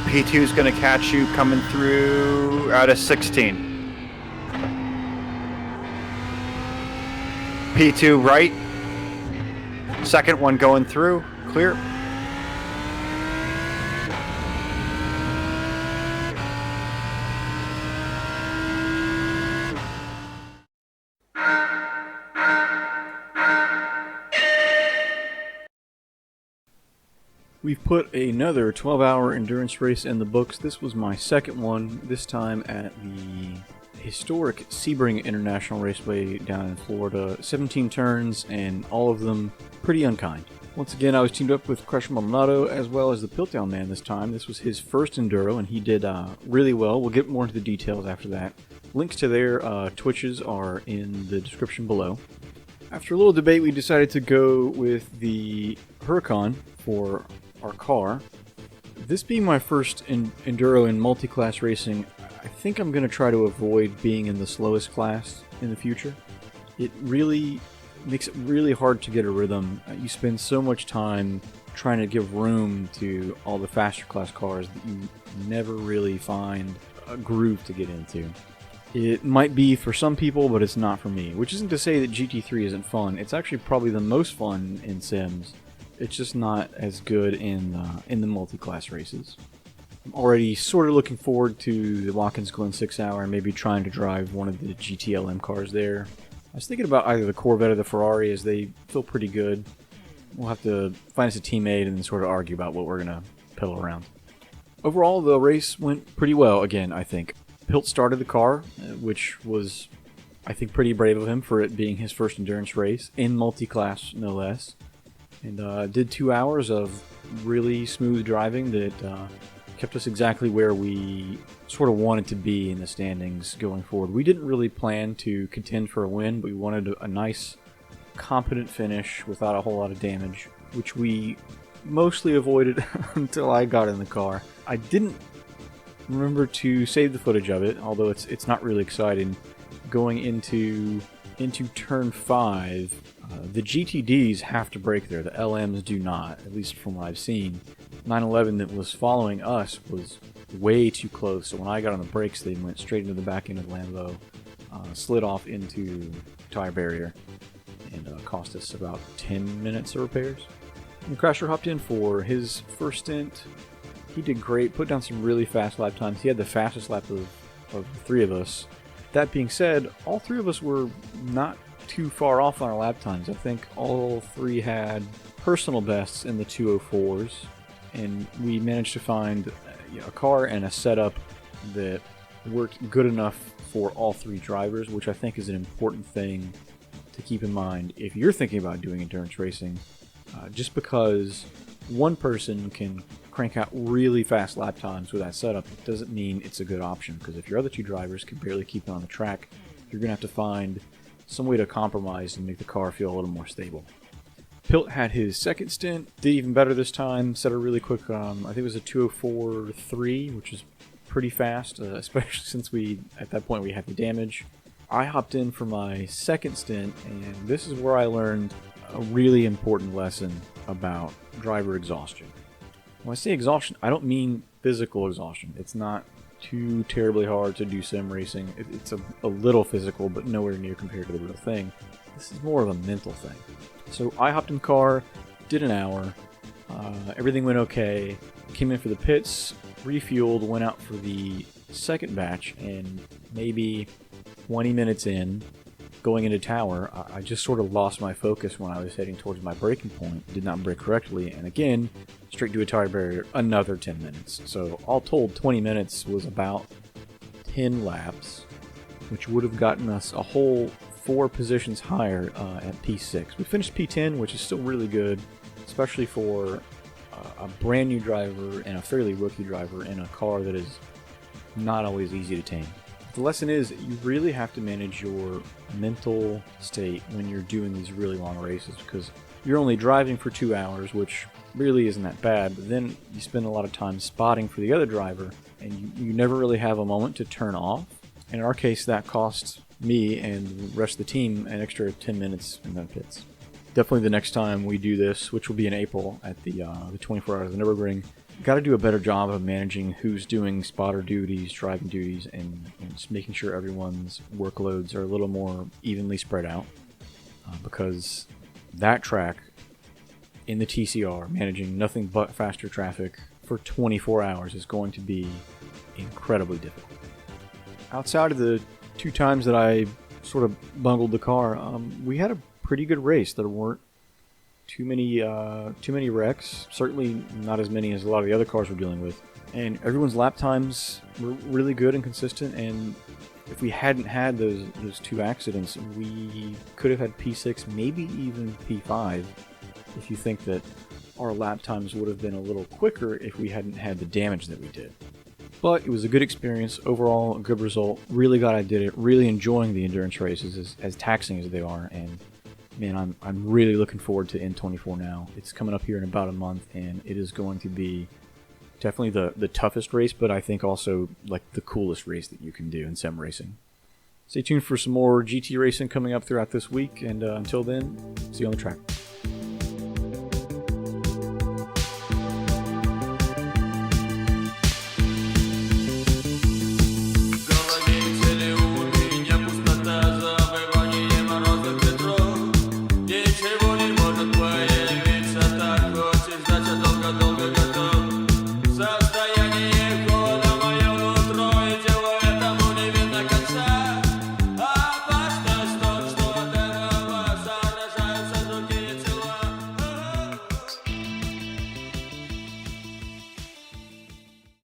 P2 is going to catch you coming through out of 16. P2 right. Second one going through. Clear. We've put another 12-hour endurance race in the books. This was my second one, this time at the historic Sebring International Raceway down in Florida. 17 turns, and all of them pretty unkind. Once again, I was teamed up with Crusher Maldonado as well as the Piltdown Man this time. This was his first Enduro, and he did really well. We'll get more into the details after that. Links to their Twitches are in the description below. After a little debate, we decided to go with the Huracan for our car. This being my first Enduro in multi-class racing, I think I'm going to try to avoid being in the slowest class in the future. It really makes it really hard to get a rhythm. You spend so much time trying to give room to all the faster class cars that you never really find a groove to get into. It might be for some people, but it's not for me. Which isn't to say that GT3 isn't fun. It's actually probably the most fun in Sims. It's just not as good in the multi-class races. I'm already sort of looking forward to the Watkins Glen 6 hour and maybe trying to drive one of the GTLM cars there. I was thinking about either the Corvette or the Ferrari, as they feel pretty good. We'll have to find us a teammate and then sort of argue about what we're going to pedal around. Overall, the race went pretty well again, I think. Pilt started the car, which was, I think, pretty brave of him for it being his first endurance race, in multi-class no less. And did 2 hours of really smooth driving that kept us exactly where we sort of wanted to be in the standings going forward. We didn't really plan to contend for a win, but we wanted a nice, competent finish without a whole lot of damage, which we mostly avoided until I got in the car. I didn't remember to save the footage of it, although it's not really exciting. Going into turn 5, the GTDs have to brake there. The LMs do not, at least from what I've seen. 911 that was following us was way too close, so when I got on the brakes, they went straight into the back end of the Lambo, slid off into tire barrier, and cost us about 10 minutes of repairs. And Crasher hopped in for his first stint. He did great, put down some really fast lap times. He had the fastest lap of the three of us. That being said, all three of us were not too far off on our lap times. I think all three had personal bests in the 204s, and we managed to find a car and a setup that worked good enough for all three drivers, which I think is an important thing to keep in mind if you're thinking about doing endurance racing. Just because one person can crank out really fast lap times with that setup doesn't mean it's a good option, because if your other two drivers can barely keep it on the track, you're going to have to find some way to compromise and make the car feel a little more stable. Pilt had his second stint, did even better this time, set a really quick, I think it was a 204.3, which is pretty fast, especially since at that point we had the damage. I hopped in for my second stint, and this is where I learned a really important lesson about driver exhaustion. When I say exhaustion, I don't mean physical exhaustion. It's not too terribly hard to do sim racing. It's a little physical, but nowhere near compared to the real thing. This is more of a mental thing. So I hopped in the car, did an hour, everything went okay, came in for the pits, refueled, went out for the second batch, and maybe 20 minutes in, going into tower, I just sort of lost my focus when I was heading towards my braking point, did not brake correctly, and again, straight to a tire barrier, another 10 minutes. So all told, 20 minutes was about 10 laps, which would have gotten us a whole 4 positions higher at P6. We finished P10, which is still really good, especially for a brand new driver and a fairly rookie driver in a car that is not always easy to tame. The lesson is that you really have to manage your mental state when you're doing these really long races, because you're only driving for 2 hours, which really isn't that bad, but then you spend a lot of time spotting for the other driver, and you never really have a moment to turn off. And in our case, that costs me and the rest of the team an extra 10 minutes in the pits. Definitely the next time we do this, which will be in April at the 24 Hours of the Nürburgring, got to do a better job of managing who's doing spotter duties, driving duties, and just making sure everyone's workloads are a little more evenly spread out. Because that track in the TCR, managing nothing but faster traffic for 24 hours is going to be incredibly difficult. Outside of the 2 times that I sort of bungled the car, we had a pretty good race. There weren't too many wrecks. Certainly not as many as a lot of the other cars we're dealing with. And everyone's lap times were really good and consistent. And if we hadn't had those 2 accidents, we could have had P6, maybe even P5. If you think that our lap times would have been a little quicker if we hadn't had the damage that we did. But it was a good experience. Overall, a good result. Really glad I did it. Really enjoying the endurance races as taxing as they are. And man, I'm really looking forward to N24 now. It's coming up here in about a month, and it is going to be definitely the toughest race, but I think also like the coolest race that you can do in sim racing. Stay tuned for some more GT racing coming up throughout this week, and until then, see you on the track.